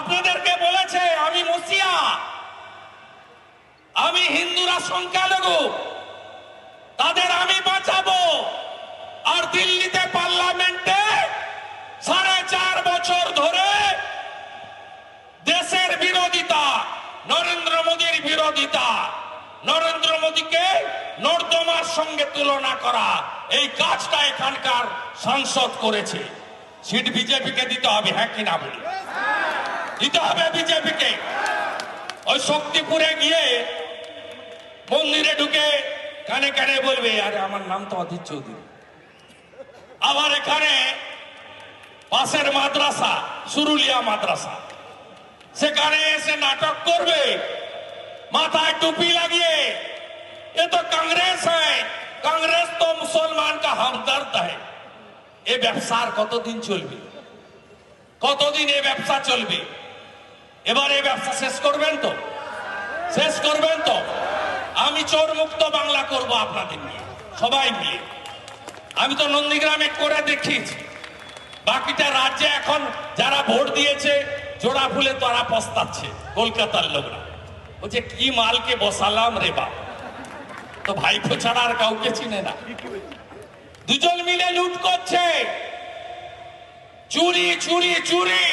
আপনাদেরকে বলেছে আমি মসিয়া, আমি হিন্দুরা সংখ্যালঘু, তাদের আমি বাঁচাবো। আর দিল্লিতে পার্লামেন্টে 4.5 বছর ধরে দেশের বিরোধিতা, নরেন্দ্র মোদীর বিরোধিতা, নরেন্দ্র মোদীকে নর্দমার সঙ্গে তুলনা করা, এই কাজটা এখানকার সাংসদ করেছে। সিট বিজেপিকে দিতে হবে, হ্যাঁ কিনা বলি? দিতে হবে বিজেপিকে। ওই শক্তিপুরে গিয়ে মন্দিরে ঢুকে কানে কানে বলবে আরে আমার নাম তো অধীর চৌধুরী। আবার এখানে পাশের মাদ্রাসা সুরুলিয়া মাদ্রাসা, সেখানে এসে নাটক করবে মাথায় টুপি লাগিয়ে, ये तो कांग्रेस है, कांग्रेस तो मुसलमान का हमदर्द है। ये ব্যবসার কতদিন চলবে? কতদিন এই ব্যবসা চলবে? এবার এই ব্যবসা শেষ করবেন তো? শেষ করবেন তো? আমি চোর মুক্ত বাংলা করব আপনাদের নিয়ে, সবাই মিলে। আমি তো নন্দীগ্রামে করে দেখিয়েছি, বাকিটা রাজ্যে এখন যারা ভোট দিয়েছে জোড়া ফুলে তারা পস্তাচ্ছে। কলকাতার লোকরা বলছে কি মালকে বসালাম রে বাপ, তো ভাইপো ছাড়া আর কাউকে চিনে না। দুজন মিলে লুট করছে, চুরি চুরি চুরি,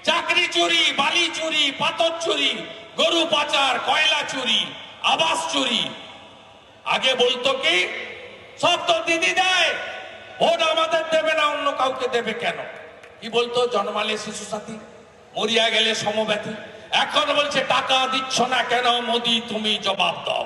চাকরি চুরি, বালি চুরি, পাথর চুরি, গরু পাচার, কয়লা চুরি, আবাস চুরি। আগে বলতো কি সব তো দিদি দেয়, ভোট আমাদের দেবে না, অন্য কাউকে দেবে কেন? কি বলতো? জন্মালে শিশু সাথী, মরিয়া গেলে সমব্যথী। এখন বলছে টাকা দিচ্ছ না কেন মোদি, তুমি জবাব দাও।